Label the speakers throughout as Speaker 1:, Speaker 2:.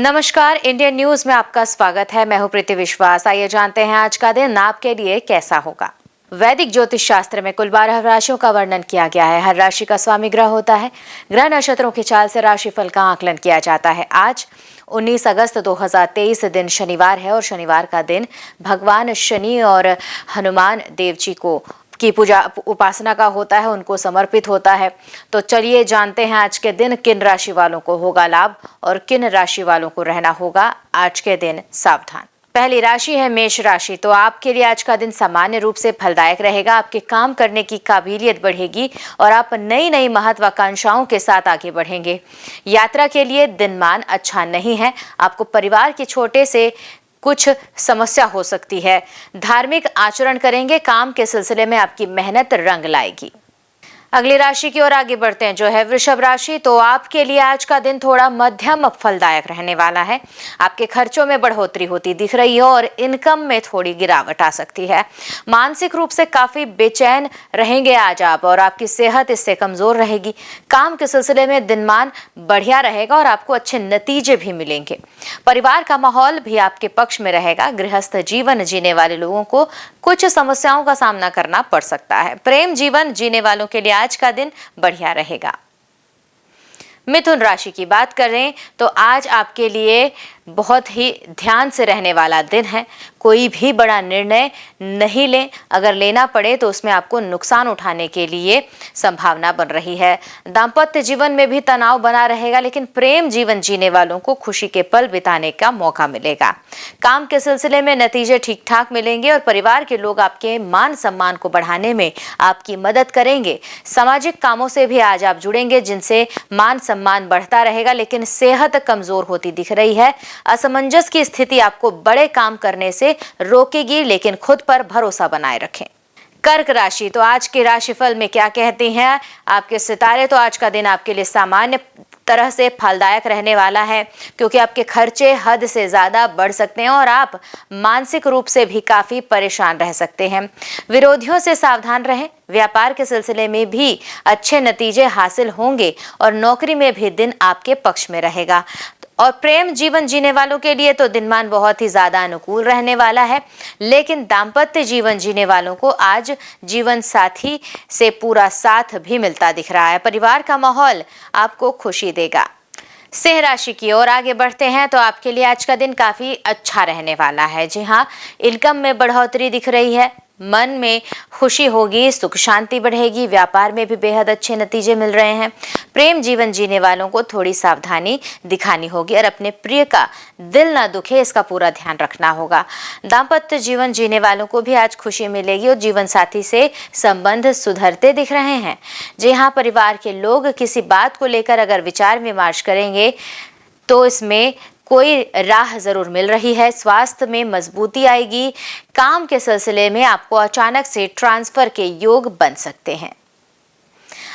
Speaker 1: नमस्कार, Indian news में आपका स्वागत है। मैं हूं प्रीति विश्वास। आइए जानते हैं आज का दिन आपके लिए कैसा होगा। वैदिक ज्योतिष शास्त्र में कुल 12 राशियों का वर्णन किया गया है। हर राशि का स्वामी ग्रह होता है। ग्रह नक्षत्रों की चाल से राशिफल का आकलन किया जाता है। आज 19 अगस्त 2023 दिन शनिवार है और शनिवार का दिन भगवान शनि और हनुमान देव जी को की पूजा उपासना का होता है, उनको समर्पित होता है। तो चलिए जानते हैं आज के दिन किन राशि वालों को होगा लाभ और किन राशि वालों को रहना होगा आज के दिन सावधान। पहली राशि है मेष राशि। तो आपके लिए आज का दिन सामान्य रूप से फलदायक रहेगा। आपके काम करने की काबिलियत बढ़ेगी और आप नई नई महत्वाकांक्षाओं के साथ आगे बढ़ेंगे। यात्रा के लिए दिनमान अच्छा नहीं है। आपको परिवार के छोटे से कुछ समस्या हो सकती है। धार्मिक आचरण करेंगे। काम के सिलसिले में आपकी मेहनत रंग लाएगी। अगली राशि की ओर आगे बढ़ते हैं, जो है वृषभ राशि। तो आपके लिए आज का दिन थोड़ा मध्यम फलदायक रहने वाला है। आपके खर्चों में बढ़ोतरी होती दिख रही है और इनकम में थोड़ी गिरावट आ सकती है। मानसिक रूप से काफी बेचैन रहेंगे आज आप और आपकी सेहत इससे कमजोर रहेगी। काम के सिलसिले में दिनमान बढ़िया रहेगा और आपको अच्छे नतीजे भी मिलेंगे। परिवार का माहौल भी आपके पक्ष में रहेगा। गृहस्थ जीवन जीने वाले लोगों को कुछ समस्याओं का सामना करना पड़ सकता है। प्रेम जीवन जीने वालों के लिए आज का दिन बढ़िया रहेगा। मिथुन राशि की बात करें तो आज आपके लिए बहुत ही ध्यान से रहने वाला दिन है। कोई भी बड़ा निर्णय नहीं लें। अगर लेना पड़े तो उसमें आपको नुकसान उठाने के लिए संभावना बन रही है। दाम्पत्य जीवन में भी तनाव बना रहेगा, लेकिन प्रेम जीवन जीने वालों को खुशी के पल बिताने का मौका मिलेगा। काम के सिलसिले में नतीजे ठीक ठाक मिलेंगे और परिवार के लोग आपके मान सम्मान को बढ़ाने में आपकी मदद करेंगे। सामाजिक कामों से भी आज आप जुड़ेंगे, जिनसे मान सम्मान बढ़ता रहेगा, लेकिन सेहत कमजोर होती दिख रही है। असमंजस की स्थिति आपको बड़े काम करने से रोकेगी, लेकिन खुद पर भरोसा बनाए रखें। कर्क राशि। तो आज के राशिफल में क्या कहते हैं आपके सितारे। तो आज का दिन आपके लिए सामान्य तरह से फलदायक रहने वाला है, क्योंकि आपके खर्चे हद से ज्यादा बढ़ सकते हैं और आप मानसिक रूप से भी काफी परेशान रह सकते हैं। विरोधियों से सावधान रहें। व्यापार के सिलसिले में भी अच्छे नतीजे हासिल होंगे और नौकरी में भी दिन आपके पक्ष में रहेगा। और प्रेम जीवन जीने वालों के लिए तो दिनमान बहुत ही ज्यादा अनुकूल रहने वाला है, लेकिन दाम्पत्य जीवन जीने वालों को आज जीवन साथी से पूरा साथ भी मिलता दिख रहा है। परिवार का माहौल आपको खुशी देगा। सिंह राशि की ओर आगे बढ़ते हैं तो आपके लिए आज का दिन काफी अच्छा रहने वाला है। जी हाँ, इनकम में बढ़ोतरी दिख रही है। मन में खुशी होगी, सुख शांति बढ़ेगी। व्यापार में भी बेहद अच्छे नतीजे मिल रहे हैं। प्रेम जीवन जीने वालों को थोड़ी सावधानी दिखानी होगी और अपने प्रिय का दिल ना दुखे, इसका पूरा ध्यान रखना होगा। दाम्पत्य जीवन जीने वालों को भी आज खुशी मिलेगी और जीवन साथी से संबंध सुधरते दिख रहे हैं। जी हाँ, परिवार के लोग किसी बात को लेकर अगर विचार विमर्श करेंगे तो इसमें कोई राह जरूर मिल रही है। स्वास्थ्य में मजबूती आएगी। काम के सिलसिले में आपको अचानक से ट्रांसफर के योग बन सकते हैं।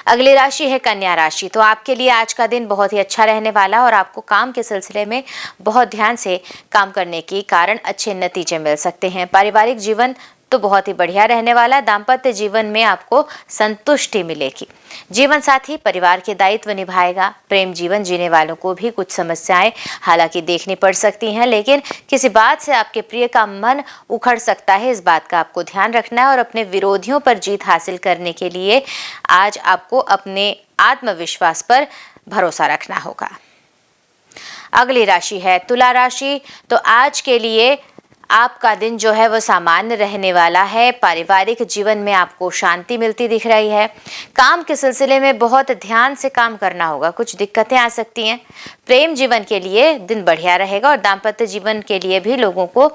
Speaker 1: अगली राशि है कन्या राशि। तो आपके लिए आज का दिन बहुत ही अच्छा रहने वाला और आपको काम के सिलसिले में बहुत ध्यान से काम करने के कारण अच्छे नतीजे मिल सकते हैं। पारिवारिक जीवन तो बहुत ही बढ़िया रहने वाला है। दाम्पत्य जीवन में आपको संतुष्टि मिलेगी। जीवन साथी परिवार के दायित्व निभाएगा। प्रेम जीवन जीने वालों को भी कुछ समस्याएं हालांकि देखनी पड़ सकती हैं, लेकिन किसी बात से आपके प्रिय का मन उखड़ सकता है। इस बात का आपको ध्यान रखना है और अपने विरोधियों पर जीत हासिल करने के लिए आज आपको अपने आत्मविश्वास पर भरोसा रखना होगा। अगली राशि है तुला राशि। तो आज के लिए आपका दिन जो है वो सामान्य रहने वाला है। पारिवारिक जीवन में आपको शांति मिलती दिख रही है। काम के सिलसिले में बहुत ध्यान से काम करना होगा, कुछ दिक्कतें आ सकती हैं। प्रेम जीवन के लिए दिन बढ़िया रहेगा और दाम्पत्य जीवन के लिए भी लोगों को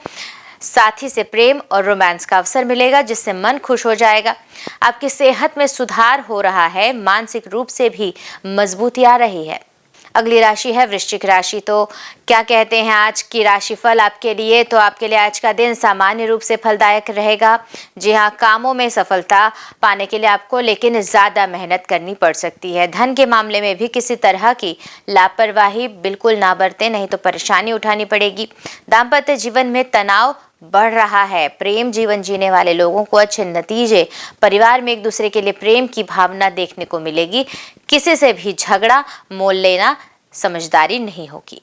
Speaker 1: साथी से प्रेम और रोमांस का अवसर मिलेगा, जिससे मन खुश हो जाएगा। आपकी सेहत में सुधार हो रहा है। मानसिक रूप से भी मजबूती आ रही है। अगली राशि है वृश्चिक राशि। तो क्या कहते हैं आज की राशिफल आपके लिए। तो आपके लिए आज का दिन सामान्य रूप से फलदायक रहेगा। जी हाँ, कामों में सफलता पाने के लिए आपको लेकिन ज़्यादा मेहनत करनी पड़ सकती है। धन के मामले में भी किसी तरह की लापरवाही बिल्कुल ना बरतें, नहीं तो परेशानी उठानी पड़ेगी। दाम्पत्य जीवन में तनाव बढ़ रहा है। प्रेम जीवन जीने वाले लोगों को अच्छे नतीजे, परिवार में एक दूसरे के लिए प्रेम की भावना देखने को मिलेगी। किसी से भी झगड़ा मोल लेना समझदारी नहीं होगी।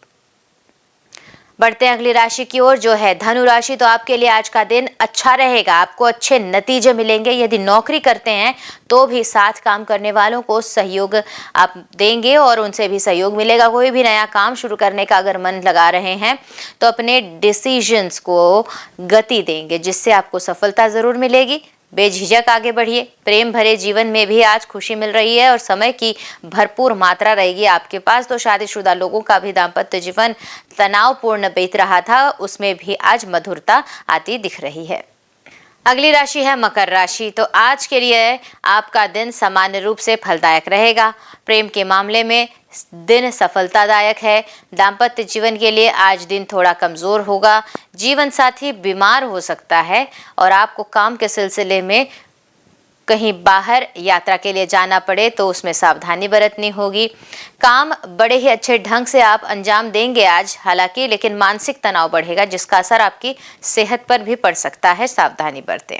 Speaker 1: बढ़ते हैं अगली राशि की ओर, जो है धनु राशि। तो आपके लिए आज का दिन अच्छा रहेगा, आपको अच्छे नतीजे मिलेंगे। यदि नौकरी करते हैं तो भी साथ काम करने वालों को सहयोग आप देंगे और उनसे भी सहयोग मिलेगा। कोई भी नया काम शुरू करने का अगर मन लगा रहे हैं तो अपने डिसीजंस को गति देंगे, जिससे आपको सफलता जरूर मिलेगी। बेझिझक आगे बढ़िए। प्रेम भरे जीवन में भी आज खुशी मिल रही है और समय की भरपूर मात्रा रहेगी आपके पास। तो शादीशुदा लोगों का भी दाम्पत्य जीवन तनावपूर्ण बीत रहा था, उसमें भी आज मधुरता आती दिख रही है। अगली राशि है मकर राशि। तो आज के लिए आपका दिन सामान्य रूप से फलदायक रहेगा। प्रेम के मामले में दिन सफलतादायक है। दाम्पत्य जीवन के लिए आज दिन थोड़ा कमजोर होगा। जीवन साथी बीमार हो सकता है और आपको काम के सिलसिले में कहीं बाहर यात्रा के लिए जाना पड़े तो उसमें सावधानी बरतनी होगी। काम बड़े ही अच्छे ढंग से आप अंजाम देंगे आज हालांकि, लेकिन मानसिक तनाव बढ़ेगा जिसका असर आपकी सेहत पर भी पड़ सकता है, सावधानी बरतें।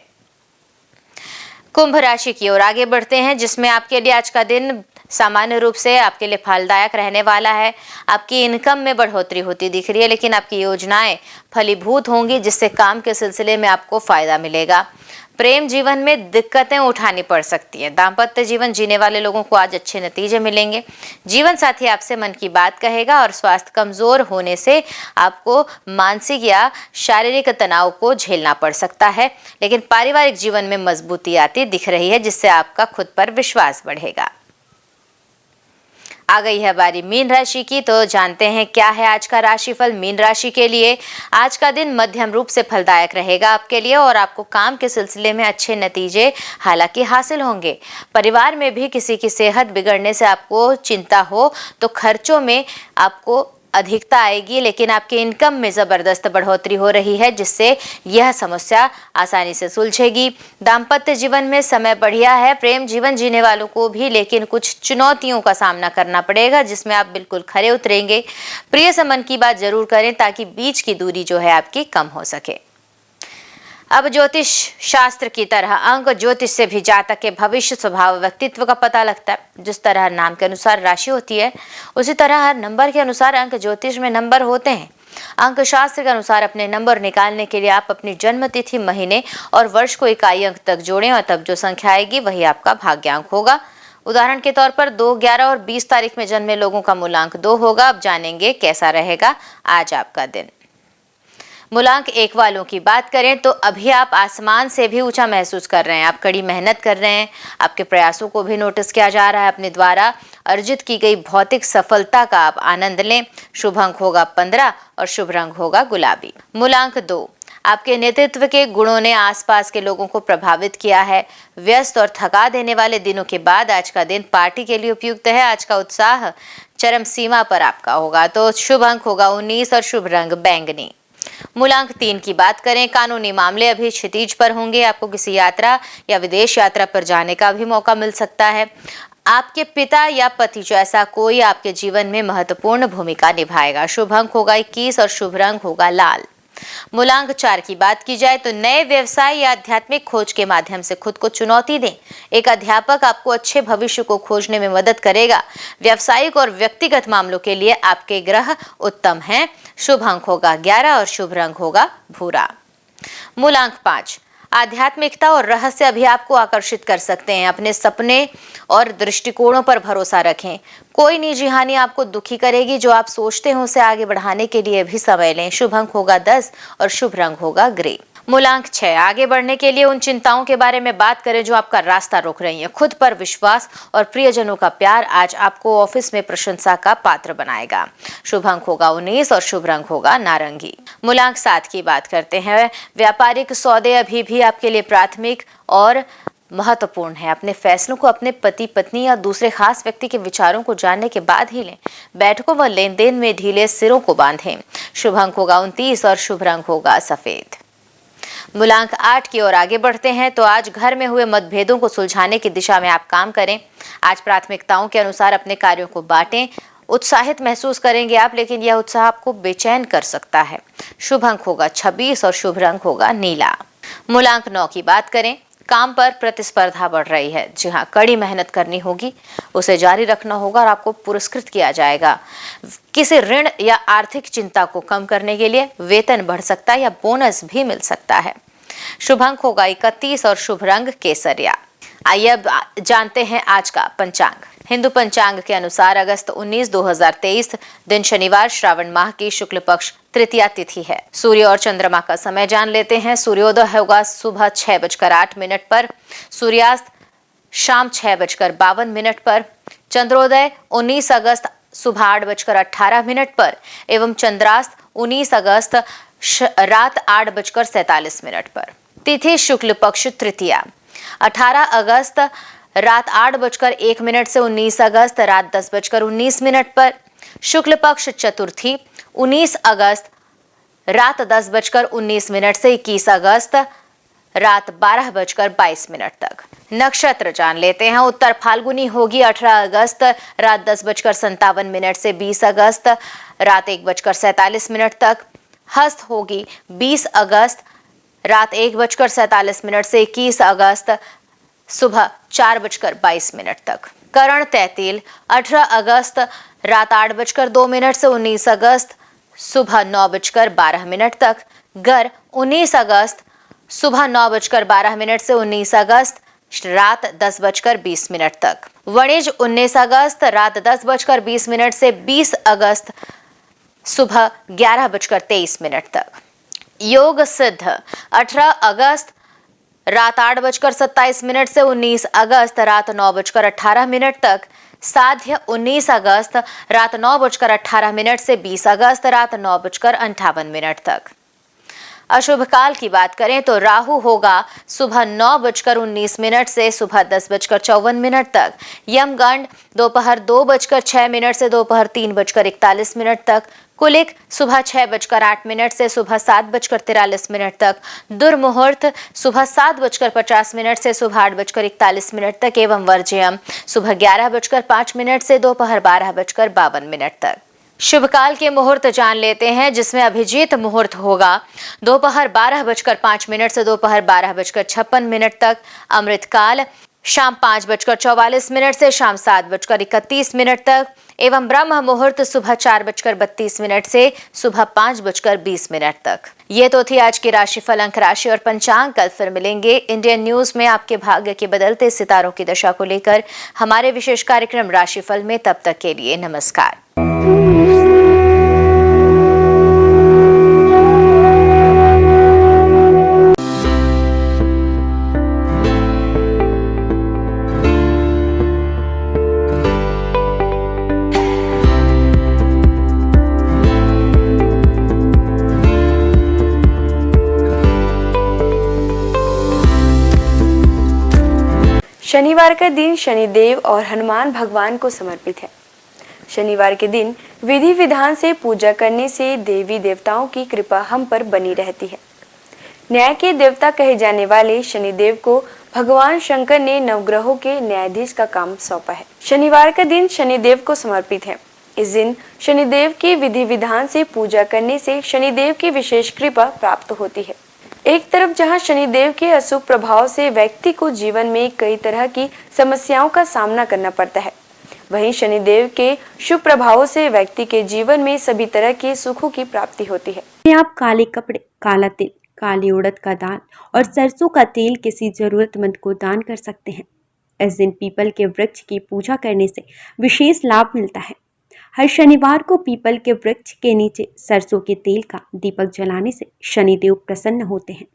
Speaker 1: कुंभ राशि की ओर आगे बढ़ते हैं, जिसमें आपके लिए आज का दिन सामान्य रूप से आपके लिए फलदायक रहने वाला है। आपकी इनकम में बढ़ोतरी होती दिख रही है, लेकिन आपकी योजनाएं फलीभूत होंगी, जिससे काम के सिलसिले में आपको फायदा मिलेगा। प्रेम जीवन में दिक्कतें उठानी पड़ सकती हैं। दाम्पत्य जीवन जीने वाले लोगों को आज अच्छे नतीजे मिलेंगे। जीवन साथी आपसे मन की बात कहेगा और स्वास्थ्य कमजोर होने से आपको मानसिक या शारीरिक तनाव को झेलना पड़ सकता है, लेकिन पारिवारिक जीवन में मजबूती आती दिख रही है, जिससे आपका खुद पर विश्वास बढ़ेगा। आ गई है बारी मीन राशि की, तो जानते हैं क्या है आज का राशिफल मीन राशि के लिए। आज का दिन मध्यम रूप से फलदायक रहेगा आपके लिए और आपको काम के सिलसिले में अच्छे नतीजे हालांकि हासिल होंगे। परिवार में भी किसी की सेहत बिगड़ने से आपको चिंता हो तो खर्चों में आपको अधिकता आएगी, लेकिन आपकी इनकम में जबरदस्त बढ़ोतरी हो रही है, जिससे यह समस्या आसानी से सुलझेगी। दाम्पत्य जीवन में समय बढ़िया है। प्रेम जीवन जीने वालों को भी लेकिन कुछ चुनौतियों का सामना करना पड़ेगा, जिसमें आप बिल्कुल खरे उतरेंगे। प्रिय से मन की बात जरूर करें ताकि बीच की दूरी जो है आपकी कम हो सके। अब ज्योतिष शास्त्र की तरह अंक ज्योतिष से भी जातक के भविष्य स्वभाव व्यक्तित्व का पता लगता है। जिस तरह नाम के अनुसार राशि होती है, उसी तरह हर नंबर के अनुसार अंक ज्योतिष में नंबर होते हैं। अंक शास्त्र के अनुसार अपने नंबर निकालने के लिए आप अपनी जन्म तिथि, महीने और वर्ष को इकाई अंक तक जोड़ें और तब जो संख्या आएगी वही आपका भाग्यांक होगा। उदाहरण के तौर पर 2, 11 और 20 तारीख में जन्मे लोगों का मूलांक 2 होगा। अब जानेंगे कैसा रहेगा आज आपका दिन। मूलांक 1 वालों की बात करें तो अभी आप आसमान से भी ऊंचा महसूस कर रहे हैं। आप कड़ी मेहनत कर रहे हैं, आपके प्रयासों को भी नोटिस किया जा रहा है। अपने द्वारा अर्जित की गई भौतिक सफलता का आप आनंद लें। शुभ अंक होगा 15 और शुभ रंग होगा गुलाबी। मूलांक 2, आपके नेतृत्व के गुणों ने आसपास के लोगों को प्रभावित किया है। व्यस्त और थका देने वाले दिनों के बाद आज का दिन पार्टी के लिए उपयुक्त है। आज का उत्साह चरम सीमा पर आपका होगा। तो शुभ अंक होगा 19 और शुभ रंग बैंगनी। मूलांक 3 की बात करें, कानूनी मामले अभी क्षितिज पर होंगे। आपको किसी यात्रा या विदेश यात्रा पर जाने का भी मौका मिल सकता है। आपके पिता या पति जैसा कोई आपके जीवन में महत्वपूर्ण भूमिका निभाएगा। शुभ अंक होगा 21 और शुभ रंग होगा लाल। मूलांक 4 की बात की जाए तो नए व्यवसाय या आध्यात्मिक खोज के माध्यम से खुद को चुनौती दें। एक अध्यापक आपको अच्छे भविष्य को खोजने में मदद करेगा। व्यावसायिक और व्यक्तिगत मामलों के लिए आपके ग्रह उत्तम हैं। शुभ अंक होगा 11 और शुभ रंग होगा भूरा। मूलांक 5, आध्यात्मिकता और रहस्य अभी आपको आकर्षित कर सकते हैं। अपने सपने और दृष्टिकोणों पर भरोसा रखें। कोई निजी हानि आपको दुखी करेगी। जो आप सोचते हैं उसे आगे बढ़ाने के लिए भी समय लें। शुभ अंक होगा 10 और शुभ रंग होगा ग्रे। मूलांक 6, आगे बढ़ने के लिए उन चिंताओं के बारे में बात करें जो आपका रास्ता रोक रही हैं। खुद पर विश्वास और प्रियजनों का प्यार आज आपको ऑफिस में प्रशंसा का पात्र बनाएगा। शुभ अंक होगा 19 और शुभ रंग होगा नारंगी। मूलांक 7 की बात करते हैं। व्यापारिक सौदे अभी भी आपके लिए प्राथमिक और महत्वपूर्ण है। अपने फैसलों को अपने पति, पत्नी या दूसरे खास व्यक्ति के विचारों को जानने के बाद ही लें। बैठकों व लेन देन में ढीले सिरों को बांधें। शुभ अंक होगा 29 और शुभ रंग होगा सफेद। मूलांक 8 की ओर आगे बढ़ते हैं तो आज घर में हुए मतभेदों को सुलझाने की दिशा में आप काम करें। आज प्राथमिकताओं के अनुसार अपने कार्यों को बांटें। उत्साहित महसूस करेंगे आप, लेकिन यह उत्साह आपको बेचैन कर सकता है। शुभ अंक होगा 26 और शुभ रंग होगा नीला। मूलांक 9 की बात करें, काम पर प्रतिस्पर्धा बढ़ रही है। जी हाँ, कड़ी मेहनत करनी होगी, उसे जारी रखना होगा और आपको पुरस्कृत किया जाएगा। किसी ऋण या आर्थिक चिंता को कम करने के लिए वेतन बढ़ सकता है या बोनस भी मिल सकता है। शुभ अंक होगा 31 और शुभ रंग केसरिया। आइए अब जानते हैं आज का पंचांग। हिंदू पंचांग के अनुसार अगस्त 19, 2023 दिन शनिवार, श्रावण माह की शुक्ल पक्ष तृतीया तिथि है। सूर्य और चंद्रमा का समय जान लेते हैं। सूर्योदय होगा सुबह 6:08 पर, सूर्यास्त शाम 6:52 पर, चंद्रोदय 19 अगस्त सुबह 8:18 पर एवं चंद्रास्त 19 अगस्त रात 8:47 पर। तिथि शुक्ल पक्ष तृतीया 18 अगस्त रात 8:01 से 19 अगस्त रात 10:19 पर। शुक्ल पक्ष चतुर्थी 19 अगस्त रात 10:19 से 21 अगस्त रात 12:22 तक। नक्षत्र जान लेते हैं। उत्तर फाल्गुनी होगी 18 अगस्त रात 10:57 से 20 अगस्त रात 1:47 तक। हस्त होगी 20 अगस्त रात 1:47 से 21 अगस्त सुबह 4:22 तक। करण तैतील 18 अगस्त रात 8:02 से 19 अगस्त सुबह 9:12 तक। गर 19 अगस्त सुबह 9:12 से 19 अगस्त रात 10:20 तक। वणिज 19 अगस्त रात 10:20 से 20 अगस्त सुबह 11:23 तक। योग सिद्ध 18 अगस्त रात 8:27 से 19 अगस्त रात 9:18 तक। साध्य 19 अगस्त रात 9:18 से 20 अगस्त रात 9:58 तक। अशुभ काल की बात करें तो राहु होगा सुबह 9:19 से सुबह 10:54 तक। यमगंड दोपहर 2:06 से दोपहर 3:41 तक। कुलिक सुबह 6:08 से सुबह 7:43 तक। दुर्मुहूर्त सुबह 7:50 से सुबह 8:41 तक एवं वर्ज्यम सुबह 11:05 से दोपहर 12:52 तक। शुभ काल के मुहूर्त जान लेते हैं, जिसमें अभिजीत मुहूर्त होगा दोपहर 12:05 से दोपहर 12:56 तक। अमृत काल शाम 5:44 से शाम 7:31 तक एवं ब्रह्म मुहूर्त सुबह 4:32 से सुबह 5:20 तक। ये तो थी आज की राशिफल, अंक राशि और पंचांग। कल फिर मिलेंगे इंडियन न्यूज में आपके भाग्य के बदलते सितारों की दशा को लेकर हमारे विशेष कार्यक्रम राशिफल में। तब तक के लिए नमस्कार।
Speaker 2: शनिवार का दिन शनिदेव और हनुमान भगवान को समर्पित है। शनिवार के दिन विधि विधान से पूजा करने से देवी देवताओं की कृपा हम पर बनी रहती है। न्याय के देवता कहे जाने वाले शनिदेव को भगवान शंकर ने नवग्रहों के न्यायाधीश का काम सौंपा है। शनिवार का दिन शनिदेव को समर्पित है। इस दिन शनिदेव की विधि विधान से पूजा करने से शनिदेव की विशेष कृपा प्राप्त होती है। एक तरफ जहां शनिदेव के अशुभ प्रभाव से व्यक्ति को जीवन में कई तरह की समस्याओं का सामना करना पड़ता है, वहीं शनिदेव के शुभ प्रभावों से व्यक्ति के जीवन में सभी तरह के सुखों की प्राप्ति होती है।
Speaker 3: आप काले कपड़े, काला तिल, काली उड़द का दाल और सरसों का तेल किसी जरूरतमंद को दान कर सकते हैं। इस दिन पीपल के वृक्ष की पूजा करने से विशेष लाभ मिलता है। हर शनिवार को पीपल के वृक्ष के नीचे सरसों के तेल का दीपक जलाने से शनिदेव प्रसन्न होते हैं।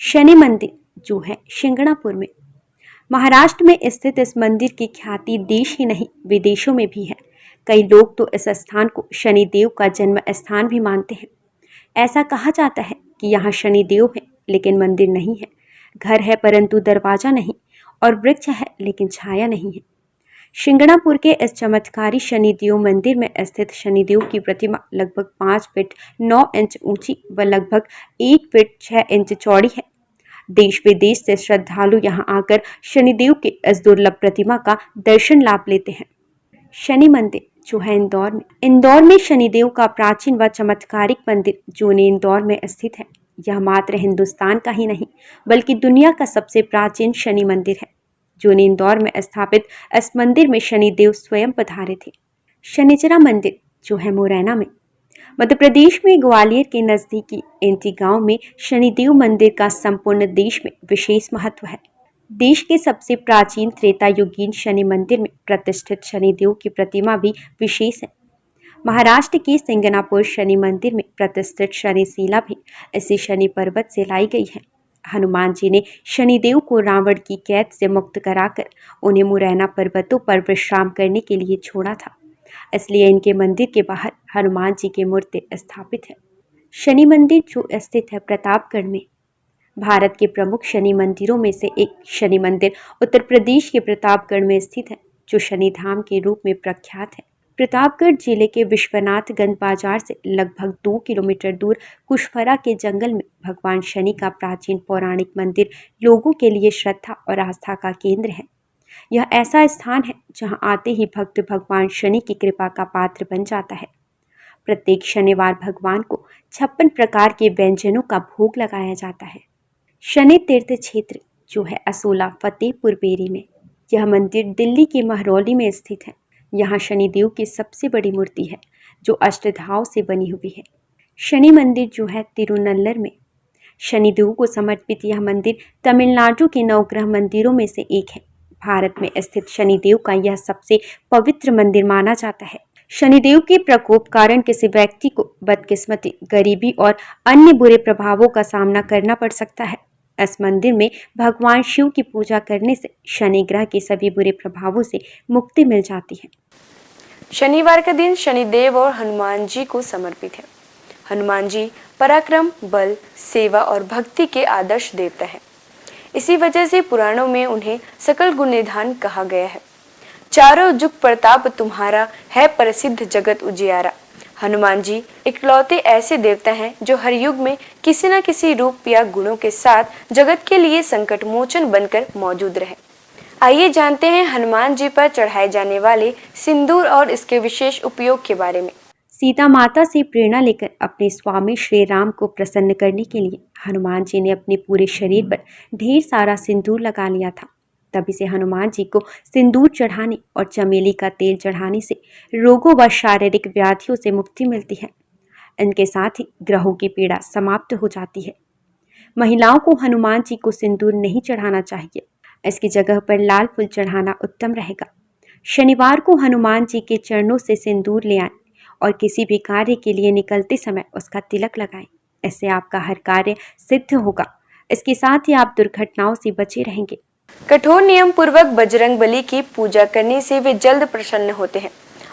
Speaker 3: शनि मंदिर जो है शिंगणापुर में, महाराष्ट्र में स्थित इस मंदिर की ख्याति देश ही नहीं विदेशों में भी है। कई लोग तो इस स्थान को शनिदेव का जन्म स्थान भी मानते हैं। ऐसा कहा जाता है कि यहाँ शनिदेव है लेकिन मंदिर नहीं है, घर है परंतु दरवाजा नहीं, और वृक्ष है लेकिन छाया नहीं है। शिंगणापुर के इस चमत्कारी शनिदेव मंदिर में स्थित शनिदेव की प्रतिमा लगभग 5 फीट 9 इंच ऊंची व लगभग 1 फीट 6 इंच चौड़ी है। देश विदेश से श्रद्धालु यहां आकर शनिदेव के इस दुर्लभ प्रतिमा का दर्शन लाभ लेते हैं। शनि मंदिर जो है इंदौर में शनिदेव का प्राचीन व चमत्कारिक मंदिर जो इंदौर में स्थित है। यह मात्र हिंदुस्तान का ही नहीं बल्कि दुनिया का सबसे प्राचीन शनि मंदिर है। जून इंदौर में स्थापित इस मंदिर में शनिदेव स्वयं पधारे थे। शनिचरा मंदिर जो है मुरैना में, मध्य प्रदेश में ग्वालियर के नजदीकी एंटी गांव में शनिदेव मंदिर का संपूर्ण देश में विशेष महत्व है। देश के सबसे प्राचीन त्रेता युगीन शनि मंदिर में प्रतिष्ठित शनिदेव की प्रतिमा भी विशेष है। महाराष्ट्र के सिंगनापुर शनि मंदिर में प्रतिष्ठित शनिशिला भी इसी शनि पर्वत से लाई गई है। हनुमान जी ने शनिदेव को रावण की कैद से मुक्त कराकर उन्हें मुरैना पर्वतों पर विश्राम करने के लिए छोड़ा था, इसलिए इनके मंदिर के बाहर हनुमान जी की मूर्ति स्थापित है। शनि मंदिर जो स्थित है प्रतापगढ़ में, भारत के प्रमुख शनि मंदिरों में से एक शनि मंदिर उत्तर प्रदेश के प्रतापगढ़ में स्थित है, जो शनिधाम के रूप में प्रख्यात है। प्रतापगढ़ जिले के विश्वनाथगंज बाजार से लगभग 2 किलोमीटर दूर कुशफरा के जंगल में भगवान शनि का प्राचीन पौराणिक मंदिर लोगों के लिए श्रद्धा और आस्था का केंद्र है। यह ऐसा स्थान है जहां आते ही भक्त भगवान शनि की कृपा का पात्र बन जाता है। प्रत्येक शनिवार भगवान को 56 प्रकार के व्यंजनों का भोग लगाया जाता है। शनि तीर्थ क्षेत्र जो है असोला फतेहपुर बेरी में, यह मंदिर दिल्ली के महरौली में स्थित है। यहाँ शनिदेव की सबसे बड़ी मूर्ति है जो अष्टधाव से बनी हुई है। शनि मंदिर जो है तिरुनल्लर में, शनिदेव को समर्पित यह मंदिर तमिलनाडु के नवग्रह मंदिरों में से एक है। भारत में स्थित शनिदेव का यह सबसे पवित्र मंदिर माना जाता है। शनिदेव के प्रकोप कारण किसी व्यक्ति को बदकिस्मती, गरीबी और अन्य बुरे प्रभावों का सामना करना पड़ सकता है। इस मंदिर में भगवान शिव की पूजा करने से शनि ग्रह के सभी बुरे प्रभावों से मुक्ति मिल जाती है।
Speaker 2: शनिवार का दिन शनिदेव और हनुमान जी को समर्पित है। हनुमान जी पराक्रम, बल, सेवा और भक्ति के आदर्श देवता है। इसी वजह से पुराणों में उन्हें सकल गुण निधान कहा गया है। चारों जुग प्रताप तुम्हारा है, प्रसिद्ध जगत उजियारा। हनुमान जी इकलौते ऐसे देवता हैं जो हर युग में किसी न किसी रूप या गुणों के साथ जगत के लिए संकट मोचन बनकर मौजूद रहे। आइए जानते हैं हनुमान जी पर चढ़ाए जाने वाले सिंदूर और इसके विशेष उपयोग के बारे में।
Speaker 3: सीता माता से प्रेरणा लेकर अपने स्वामी श्री राम को प्रसन्न करने के लिए हनुमान जी ने अपने पूरे शरीर पर ढेर सारा सिंदूर लगा लिया था। तभी से हनुमान जी को सिंदूर चढ़ाने और चमेली का तेल चढ़ाने से रोगों व शारीरिक व्याधियों से मुक्ति मिलती है। इनके साथ ही ग्रहों की पीड़ा समाप्त हो जाती है। महिलाओं को हनुमान जी को सिंदूर नहीं चढ़ाना चाहिए, इसकी जगह पर लाल फूल चढ़ाना उत्तम रहेगा। शनिवार को हनुमान जी के चरणों से सिंदूर ले आएं और किसी भी कार्य के लिए निकलते समय उसका तिलक लगाएं। इससे आपका हर कार्य सिद्ध होगा। इसके साथ ही आप दुर्घटनाओं से बचे रहेंगे।
Speaker 2: कठोर नियम पूर्वक बजरंग बली की पूजा करने से वे जल्द प्रसन्न होते हैं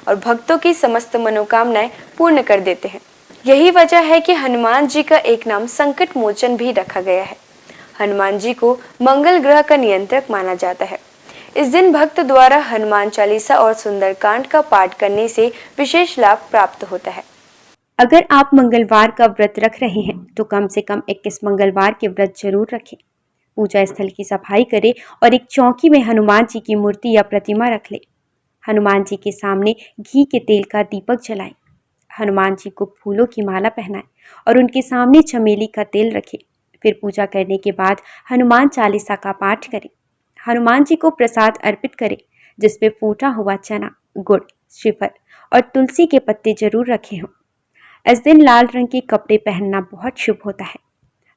Speaker 2: और भक्तों की समस्त मनोकामनाएं पूर्ण कर देते हैं। यही वजह है कि हनुमान जी का एक नाम संकट मोचन भी रखा गया है। हनुमान जी को मंगल ग्रह का नियंत्रक माना जाता है। इस दिन भक्त द्वारा हनुमान चालीसा और सुंदरकांड का पाठ करने से विशेष लाभ प्राप्त होता है।
Speaker 3: अगर आप मंगलवार का व्रत रख रहे हैं तो कम से कम 21 मंगलवार के व्रत जरूर रखें। पूजा स्थल की सफाई करें और एक चौकी में हनुमान जी की मूर्ति या प्रतिमा रख लें। हनुमान जी के सामने घी के तेल का दीपक जलाएं। हनुमान जी को फूलों की माला पहनाएं और उनके सामने चमेली का तेल रखें। फिर पूजा करने के बाद हनुमान चालीसा का पाठ करें। हनुमान जी को प्रसाद अर्पित करें, जिसमें फूटा हुआ चना, गुड़, श्रीफल और तुलसी के पत्ते जरूर रखे हों। इस दिन लाल रंग के कपड़े पहनना बहुत शुभ होता है।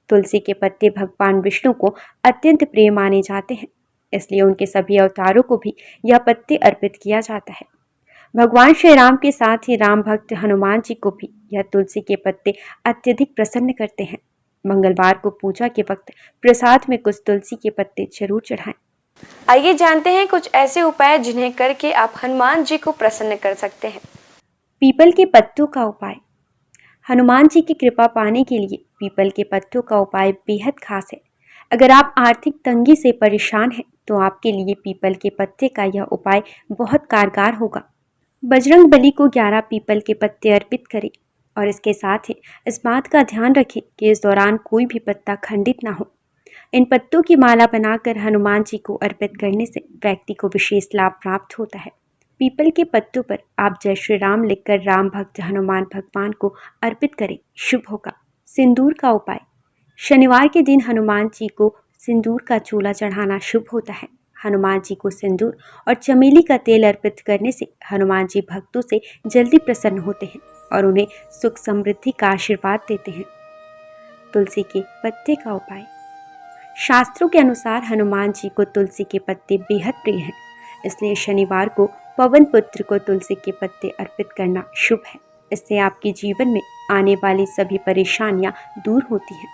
Speaker 3: तुलसी के पत्ते भगवान विष्णु को अत्यंत प्रिय माने जाते हैं, इसलिए उनके सभी अवतारों को भी यह पत्ते अर्पित किया जाता है। भगवान श्री राम के साथ ही राम भक्त हनुमान जी को भी यह तुलसी के पत्ते अत्यधिक प्रसन्न करते हैं। मंगलवार को पूजा के वक्त प्रसाद में कुछ तुलसी के पत्ते जरूर चढ़ाएं।
Speaker 2: आइए जानते हैं कुछ ऐसे उपाय जिन्हें करके आप हनुमान जी को प्रसन्न कर सकते हैं।
Speaker 3: पीपल के पत्तों का उपाय। हनुमान जी की कृपा पाने के लिए पीपल के पत्तों का उपाय बेहद खास है। अगर आप आर्थिक तंगी से परेशान हैं तो आपके लिए पीपल के पत्ते का यह उपाय बहुत कारगर होगा। बजरंग बली को 11 पीपल के पत्ते अर्पित करें और इसके साथ ही इस बात का ध्यान रखें कि इस दौरान कोई भी पत्ता खंडित ना हो। इन पत्तों की माला बनाकर हनुमान जी को अर्पित करने से व्यक्ति को विशेष लाभ प्राप्त होता है। पीपल के पत्तों पर आप जय श्री राम लिखकर राम भक्त हनुमान भगवान को अर्पित करें, शुभ होगा। सिंदूर का उपाय। शनिवार के दिन हनुमान जी को सिंदूर का चूल्हा चढ़ाना शुभ होता है। हनुमान जी को सिंदूर और चमेली का तेल अर्पित करने से हनुमान जी भक्तों से जल्दी प्रसन्न होते हैं और उन्हें सुख समृद्धि का आशीर्वाद देते हैं। तुलसी के पत्ते का उपाय। शास्त्रों के अनुसार हनुमान जी को तुलसी के पत्ते बेहद प्रिय हैं, इसलिए शनिवार को पवन पुत्र को तुलसी के पत्ते अर्पित करना शुभ है। इससे आपके जीवन में आने वाली सभी परेशानियां दूर होती हैं।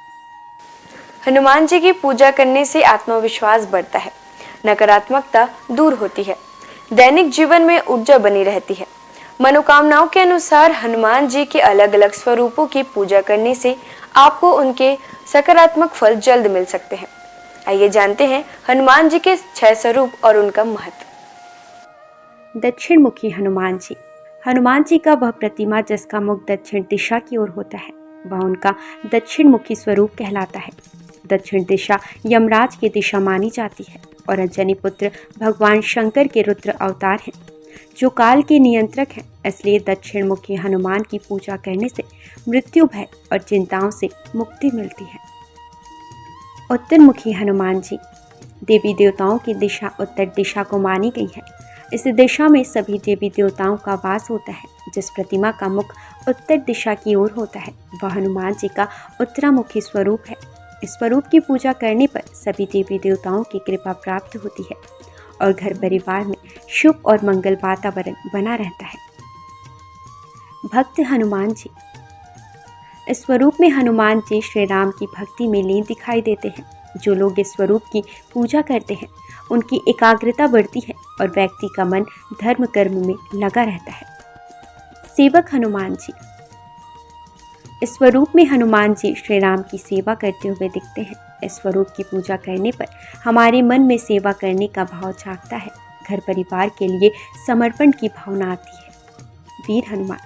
Speaker 2: हनुमान जी की पूजा करने से आत्मविश्वास बढ़ता है, नकारात्मकता दूर होती है, दैनिक जीवन में ऊर्जा बनी रहती है। मनोकामनाओं के अनुसार हनुमान जी के अलग अलग स्वरूपों की पूजा करने से आपको उनके सकारात्मक फल जल्द मिल सकते हैं। आइए जानते हैं हनुमान जी के 6 स्वरूप और उनका महत्व।
Speaker 3: दक्षिण मुखी हनुमान जी। हनुमान जी का वह प्रतिमा जिसका मुख दक्षिण दिशा की ओर होता है, वह उनका दक्षिण मुखी स्वरूप कहलाता है। दक्षिण दिशा यमराज की दिशा मानी जाती है और अंजनी पुत्र भगवान शंकर के रुद्र अवतार हैं, जो काल के नियंत्रक हैं। इसलिए दक्षिण मुखी हनुमान की पूजा करने से मृत्यु भय और चिंताओं से मुक्ति मिलती है। उत्तर मुखी हनुमान जी। देवी देवताओं की दिशा उत्तर दिशा को मानी गई है। इस दिशा में सभी देवी देवताओं का वास होता है। जिस प्रतिमा का मुख उत्तर दिशा की ओर होता है, वह हनुमान जी का उत्तरामुखी स्वरूप है। इस स्वरूप की पूजा करने पर सभी देवी देवताओं की कृपा प्राप्त होती है और घर परिवार में शुभ और मंगल वातावरण बना रहता है। भक्त हनुमान जी। इस स्वरूप में हनुमान जी श्री राम की भक्ति में लीन दिखाई देते हैं। जो लोग इस स्वरूप की पूजा करते हैं, उनकी एकाग्रता बढ़ती है और व्यक्ति का मन धर्म कर्म में लगा रहता है। सेवक हनुमान जी। इस स्वरूप में हनुमान जी श्री राम की सेवा करते हुए दिखते हैं। इस स्वरूप की पूजा करने पर हमारे मन में सेवा करने का भाव जागता है। घर परिवार के लिए समर्पण की भावना आती है। वीर हनुमान।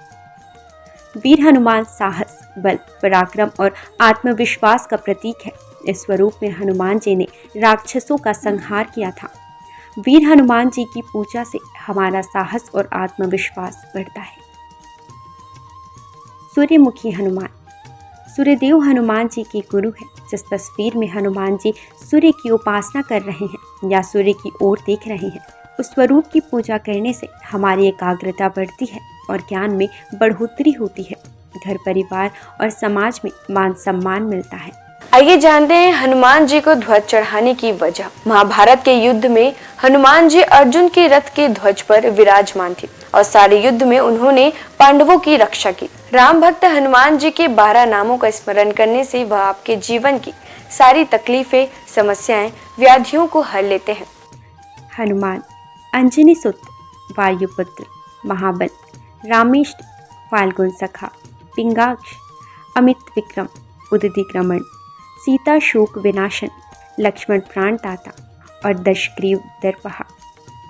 Speaker 3: वीर हनुमान साहस, बल, पराक्रम और आत्मविश्वास का प्रतीक है। इस स्वरूप में हनुमान जी ने राक्षसों का संहार किया था। वीर हनुमान जी की पूजा से हमारा साहस और आत्मविश्वास बढ़ता है। सूर्यमुखी हनुमान। सूर्यदेव हनुमान जी के गुरु हैं। जिस तस्वीर में हनुमान जी सूर्य की उपासना कर रहे हैं या सूर्य की ओर देख रहे हैं, उस स्वरूप की पूजा करने से हमारी एकाग्रता बढ़ती है और ज्ञान में बढ़ोतरी होती है। घर परिवार और समाज में मान सम्मान मिलता है।
Speaker 2: आइए जानते हैं हनुमान जी को ध्वज चढ़ाने की वजह। महाभारत के युद्ध में हनुमान जी अर्जुन के रथ के ध्वज पर विराजमान थे और सारे युद्ध में उन्होंने पांडवों की रक्षा की। राम भक्त हनुमान जी के 12 नामों का स्मरण करने से वह आपके जीवन की सारी तकलीफें, समस्याएं, व्याधियों को हर लेते हैं।
Speaker 3: हनुमान। अंजनी सुत, वायुपुत्र, महाबल, रामेष्ट, फाल्गुन सखा, पिंगाक्ष, अमित विक्रम, उदधिक्रमण, सीता शोक विनाशन, लक्ष्मण प्राण दाता और दशग्रीव दर्पहा।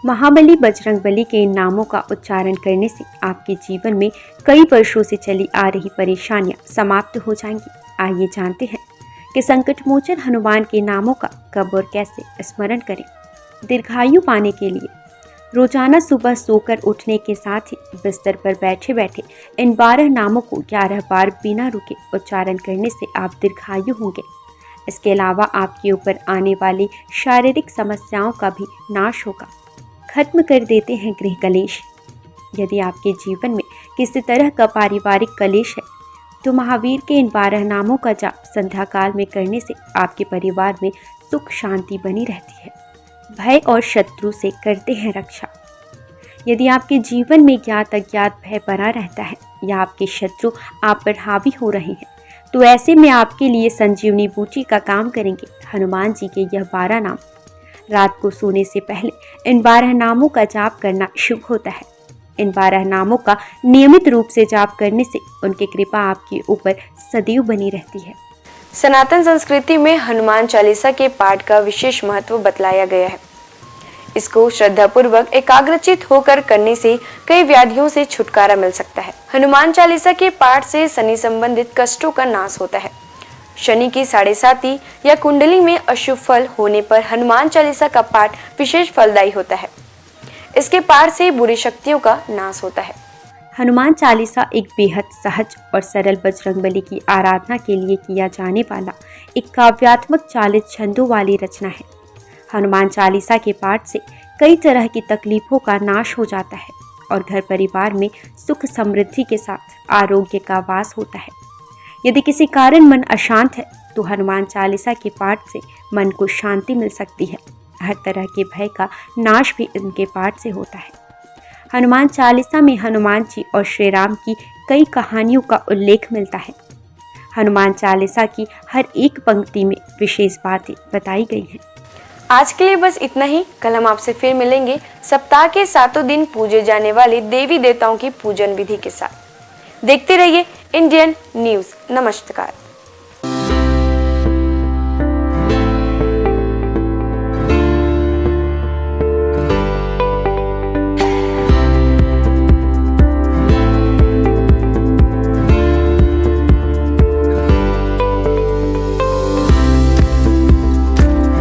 Speaker 3: महाबली बजरंगबली के इन नामों का उच्चारण करने से आपके जीवन में कई वर्षों से चली आ रही परेशानियां समाप्त हो जाएंगी। आइए जानते हैं कि संकटमोचन हनुमान के नामों का कब और कैसे स्मरण करें। दीर्घायु पाने के लिए रोजाना सुबह सोकर उठने के साथ ही बिस्तर पर बैठे बैठे इन 12 नामों को 11 बार बिना रुके उच्चारण करने से आप दीर्घायु होंगे। इसके अलावा आपके ऊपर आने वाली शारीरिक समस्याओं का भी नाश होगा। खत्म कर देते हैं गृह कलेश। यदि आपके जीवन में किसी तरह का पारिवारिक कलेश है, तो महावीर के इन 12 नामों का जाप संध्या काल में करने से आपके परिवार में सुख शांति बनी रहती है। भय और शत्रु से करते हैं रक्षा। यदि आपके जीवन में ज्ञात अज्ञात भय बना रहता है या आपके शत्रु आप पर हावी हो रहे हैं, तो ऐसे में आपके लिए संजीवनी बूटी का काम करेंगे हनुमान जी के यह 12 नाम। रात को सोने से पहले इन 12 नामों का जाप करना शुभ होता है। इन 12 नामों का नियमित रूप से जाप करने से उनकी कृपा आपके ऊपर सदैव बनी रहती है।
Speaker 2: सनातन संस्कृति में हनुमान चालीसा के पाठ का विशेष महत्व बतलाया गया है। इसको श्रद्धापूर्वक एकाग्रचित होकर करने से कई व्याधियों से छुटकारा मिल सकता है। हनुमान चालीसा के पाठ से शनि संबंधित कष्टों का नाश होता है। शनि की 7.5 या कुंडली में अशुभ फल होने पर हनुमान चालीसा का पाठ विशेष फलदायी होता है। इसके पाठ से बुरी शक्तियों का नाश होता है।
Speaker 3: हनुमान चालीसा एक बेहद सहज और सरल बजरंगबली की आराधना के लिए किया जाने वाला एक काव्यात्मक 40 छंदों वाली रचना है। हनुमान चालीसा के पाठ से कई तरह की तकलीफों का नाश हो जाता है और घर परिवार में सुख समृद्धि के साथ आरोग्य का वास होता है। यदि किसी कारण मन अशांत है तो हनुमान चालीसा के पाठ से मन को शांति मिल सकती है। हर तरह के भय का नाश भी इनके पाठ से होता है। हनुमान चालीसा में हनुमान जी और श्री राम की कई कहानियों का उल्लेख मिलता है। हनुमान चालीसा की हर एक पंक्ति में विशेष बातें बताई गई हैं।
Speaker 2: आज के लिए बस इतना ही। कल हम आपसे फिर मिलेंगे सप्ताह के 7 दिन पूजे जाने वाले देवी देवताओं की पूजन विधि के साथ। देखते रहिए इंडियन न्यूज़। नमस्कार।